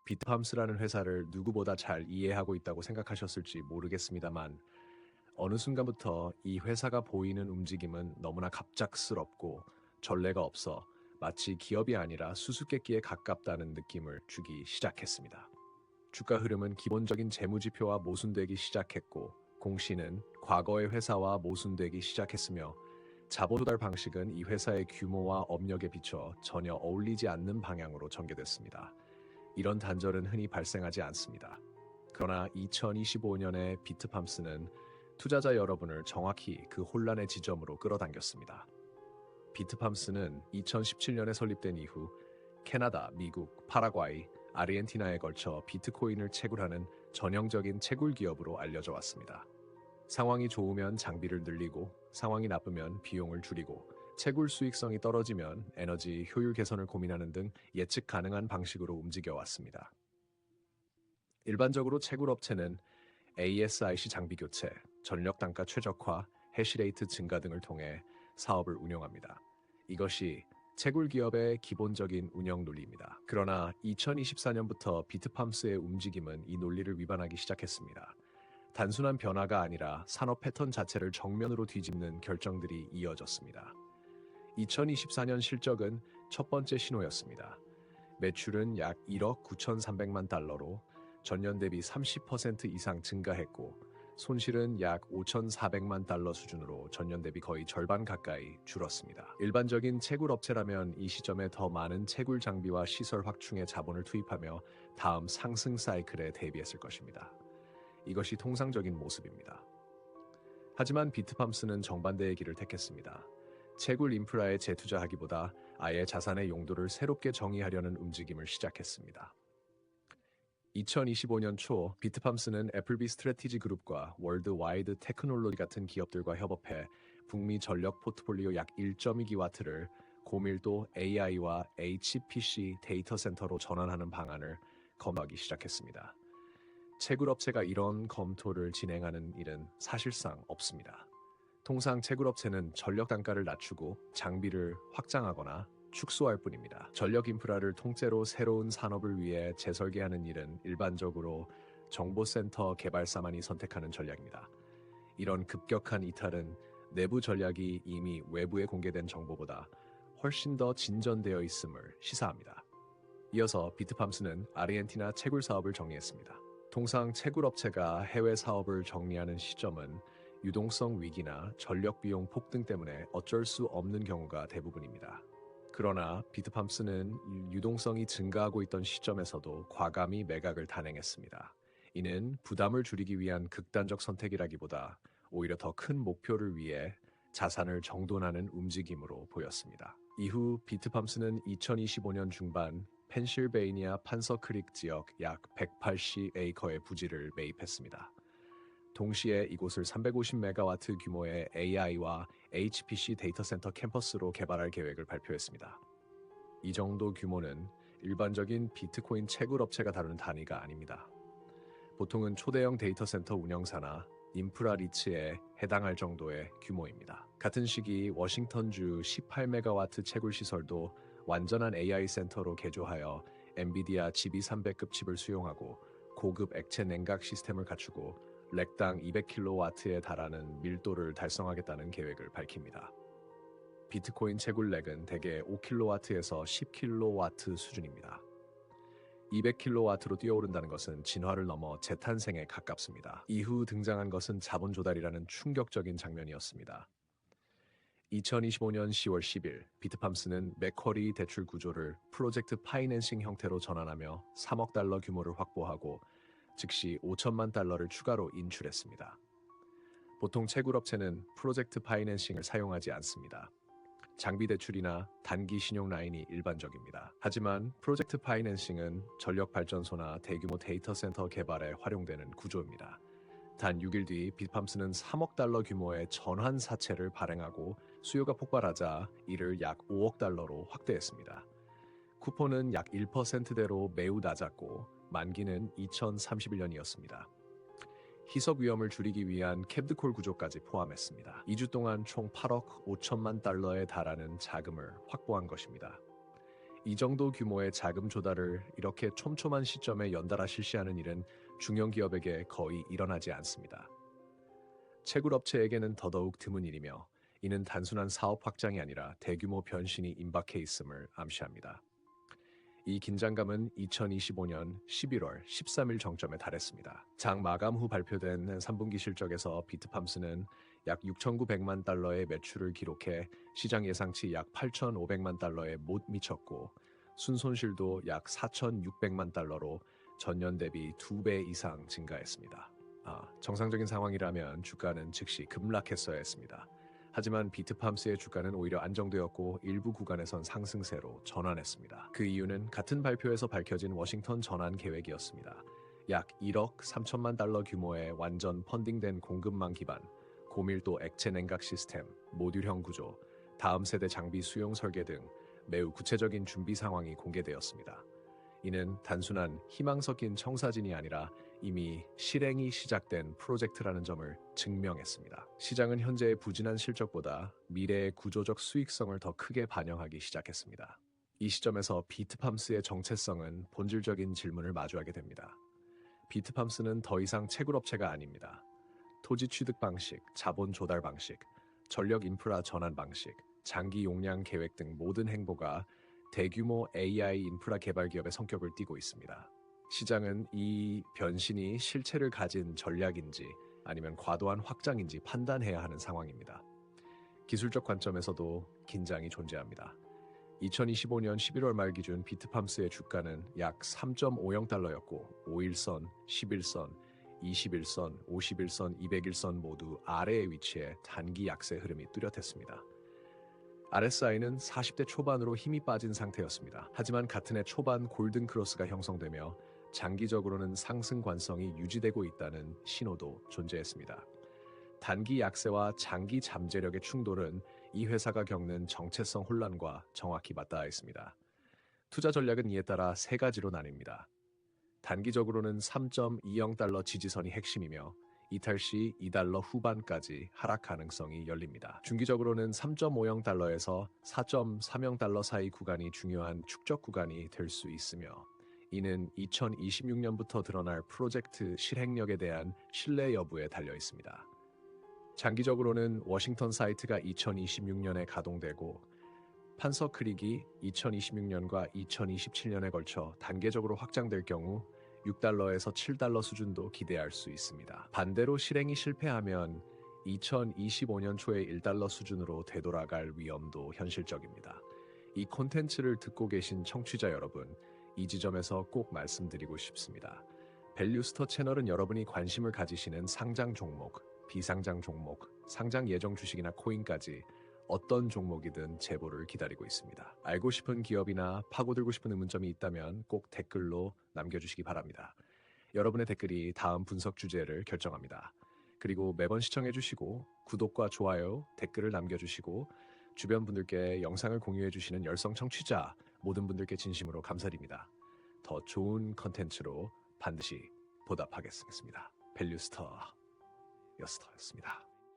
비트팜스라는 회사를 누구보다 잘 이해하고 있다고 생각하셨을지 모르겠습니다만 어느 순간부터 이 회사가 보이는 움직임은 너무나 갑작스럽고 전례가 없어 마치 기업이 아니라 수수께끼에 가깝다는 느낌을 주기 시작했습니다. 주가 흐름은 기본적인 재무지표와 모순되기 시작했고 공시는 과거의 회사와 모순되기 시작했으며 자본 조달 방식은 이 회사의 규모와 업력에 비춰 전혀 어울리지 않는 방향으로 전개됐습니다. 이런 단절은 흔히 발생하지 않습니다. 그러나 2025년에 비트팜스는 투자자 여러분을 정확히 그 혼란의 지점으로 끌어당겼습니다. 비트팜스는 2017년에 설립된 이후 캐나다, 미국, 파라과이, 아르헨티나에 걸쳐 비트코인을 채굴하는 전형적인 채굴 기업으로 알려져 왔습니다. 상황이 좋으면 장비를 늘리고 상황이 나쁘면 비용을 줄이고 채굴 수익성이 떨어지면 에너지 효율 개선을 고민하는 등 예측 가능한 방식으로 움직여 왔습니다. 일반적으로 채굴 업체는 ASIC 장비 교체, 전력 단가 최적화, 해시레이트 증가 등을 통해 사업을 운영합니다. 이것이 채굴 기업의 기본적인 운영 논리입니다. 그러나 2024년부터 비트팜스의 움직임은 이 논리를 위반하기 시작했습니다. 단순한 변화가 아니라 산업 패턴 자체를 정면으로 뒤집는 결정들이 이어졌습니다. 2024년 실적은 첫 번째 신호였습니다. 매출은 약 1억 9,300만 달러로 전년 대비 30% 이상 증가했고 손실은 약 5,400만 달러 수준으로 전년 대비 거의 절반 가까이 줄었습니다. 일반적인 채굴 업체라면 이 시점에 더 많은 채굴 장비와 시설 확충에 자본을 투입하며 다음 상승 사이클에 대비했을 것입니다. 이것이 통상적인 모습입니다. 하지만 비트팜스는 정반대의 길을 택했습니다. 채굴 인프라에 재투자하기보다 아예 자산의 용도를 새롭게 정의하려는 움직임을 시작했습니다. 2025년 초 비트팜스는 애플비 스트래티지 그룹과 월드와이드 테크놀로지 같은 기업들과 협업해 북미 전력 포트폴리오 약 1.2기와트를 고밀도 AI와 HPC 데이터 센터로 전환하는 방안을 검토하기 시작했습니다. 채굴업체가 이런 검토를 진행하는 일은 사실상 없습니다. 통상 채굴업체는 전력 단가를 낮추고 장비를 확장하거나 축소할 뿐입니다. 전력 인프라를 통째로 새로운 산업을 위해 재설계하는 일은 일반적으로 정보센터 개발사만이 선택하는 전략입니다. 이런 급격한 이탈은 내부 전략이 이미 외부에 공개된 정보보다 훨씬 더 진전되어 있음을 시사합니다. 이어서 비트팜스는 아르헨티나 채굴 사업을 정리했습니다. 통상 채굴업체가 해외 사업을 정리하는 시점은 유동성 위기나 전력 비용 폭등 때문에 어쩔 수 없는 경우가 대부분입니다. 그러나 비트팜스는 유동성이 증가하고 있던 시점에서도 과감히 매각을 단행했습니다. 이는 부담을 줄이기 위한 극단적 선택이라기보다 오히려 더 큰 목표를 위해 자산을 정돈하는 움직임으로 보였습니다. 이후 비트팜스는 2025년 중반 펜실베이니아 판서크릭 지역 약 180에이커의 부지를 매입했습니다. 동시에 이곳을 350메가와트 규모의 AI와 HPC 데이터 센터 캠퍼스로 개발할 계획을 발표했습니다. 이 정도 규모는 일반적인 비트코인 채굴 업체가 다루는 단위가 아닙니다. 보통은 초대형 데이터 센터 운영사나 인프라 리츠에 해당할 정도의 규모입니다. 같은 시기 워싱턴주 18메가와트 채굴 시설도 완전한 AI 센터로 개조하여 엔비디아 GB300급 칩을 수용하고 고급 액체 냉각 시스템을 갖추고 렉당 200kW에 달하는 밀도를 달성하겠다는 계획을 밝힙니다. 비트코인 채굴 렉은 대개 5kW에서 10kW 수준입니다. 200kW로 뛰어오른다는 것은 진화를 넘어 재탄생에 가깝습니다. 이후 등장한 것은 자본 조달이라는 충격적인 장면이었습니다. 2025년 10월 10일 비트팜스는 맥쿼리 대출 구조를 프로젝트 파이낸싱 형태로 전환하며 3억 달러 규모를 확보하고 즉시 5천만 달러를 추가로 인출했습니다. 보통 채굴업체는 프로젝트 파이낸싱을 사용하지 않습니다. 장비 대출이나 단기 신용 라인이 일반적입니다. 하지만 프로젝트 파이낸싱은 전력 발전소나 대규모 데이터 센터 개발에 활용되는 구조입니다. 단 6일 뒤 비트팜스는 3억 달러 규모의 전환 사채를 발행하고 수요가 폭발하자 이를 약 5억 달러로 확대했습니다. 쿠폰은 약 1%대로 매우 낮았고 만기는 2031년이었습니다. 희석 위험을 줄이기 위한 캡드콜 구조까지 포함했습니다. 2주 동안 총 8억 5천만 달러에 달하는 자금을 확보한 것입니다. 이 정도 규모의 자금 조달을 이렇게 촘촘한 시점에 연달아 실시하는 일은 중형기업에게 거의 일어나지 않습니다. 채굴업체에게는 더더욱 드문 일이며 이는 단순한 사업 확장이 아니라 대규모 변신이 임박해 있음을 암시합니다. 이 긴장감은 2025년 11월 13일 정점에 달했습니다. 장 마감 후 발표된 3분기 실적에서 비트팜스는 약 6,900만 달러의 매출을 기록해 시장 예상치 약 8,500만 달러에 못 미쳤고 순손실도 약 4,600만 달러로 전년 대비 2배 이상 증가했습니다. 정상적인 상황이라면 주가는 즉시 급락했어야 했습니다. 하지만 비트팜스의 주가는 오히려 안정되었고 일부 구간에선 상승세로 전환했습니다. 그 이유는 같은 발표에서 밝혀진 워싱턴 전환 계획이었습니다. 약 1억 3천만 달러 규모의 완전 펀딩된 공급망 기반, 고밀도 액체 냉각 시스템, 모듈형 구조, 다음 세대 장비 수용 설계 등 매우 구체적인 준비 상황이 공개되었습니다. 이는 단순한 희망 섞인 청사진이 아니라 이미 실행이 시작된 프로젝트라는 점을 증명했습니다. 시장은 현재의 부진한 실적보다 미래의 구조적 수익성을 더 크게 반영하기 시작했습니다. 이 시점에서 비트팜스의 정체성은 본질적인 질문을 마주하게 됩니다. 비트팜스는 더 이상 채굴업체가 아닙니다. 토지 취득 방식, 자본 조달 방식, 전력 인프라 전환 방식, 장기 용량 계획 등 모든 행보가 대규모 AI 인프라 개발 기업의 성격을 띠고 있습니다. 시장은 이 변신이 실체를 가진 전략인지 아니면 과도한 확장인지 판단해야 하는 상황입니다. 기술적 관점에서도 긴장이 존재합니다. 2025년 11월 말 기준 비트팜스의 주가는 약 3.50달러였고 5일선, 11선, 21선, 51선, 200일선 모두 아래에 위치해 단기 약세 흐름이 뚜렷했습니다. RSI는 40대 초반으로 힘이 빠진 상태였습니다. 하지만 같은 해 초반 골든 크로스가 형성되며 장기적으로는 상승 관성이 유지되고 있다는 신호도 존재했습니다. 단기 약세와 장기 잠재력의 충돌은 이 회사가 겪는 정체성 혼란과 정확히 맞닿아 있습니다. 투자 전략은 이에 따라 세 가지로 나뉩니다. 단기적으로는 3.20달러 지지선이 핵심이며 이탈 시 2달러 후반까지 하락 가능성이 열립니다. 중기적으로는 3.50달러에서 4.30달러 사이 구간이 중요한 축적 구간이 될 수 있으며 이는 2026년부터 드러날 프로젝트 실행력에 대한 신뢰 여부에 달려 있습니다. 장기적으로는 워싱턴 사이트가 2026년에 가동되고 판서 크릭이 2026년과 2027년에 걸쳐 단계적으로 확장될 경우 6달러에서 7달러 수준도 기대할 수 있습니다. 반대로 실행이 실패하면 2025년 초에 1달러 수준으로 되돌아갈 위험도 현실적입니다. 이 콘텐츠를 듣고 계신 청취자 여러분, 이 지점에서 꼭 말씀드리고 싶습니다. 밸류스터 채널은 여러분이 관심을 가지시는 상장 종목, 비상장 종목, 상장 예정 주식이나 코인까지 어떤 종목이든 제보를 기다리고 있습니다. 알고 싶은 기업이나 파고들고 싶은 의문점이 있다면 꼭 댓글로 남겨주시기 바랍니다. 여러분의 댓글이 다음 분석 주제를 결정합니다. 그리고 매번 시청해주시고 구독과 좋아요, 댓글을 남겨주시고 주변 분들께 영상을 공유해주시는 열성 청취자 모든 분들께 진심으로 감사드립니다. 더 좋은 컨텐츠로 반드시 보답하겠습니다. 밸류스터 여스터였습니다.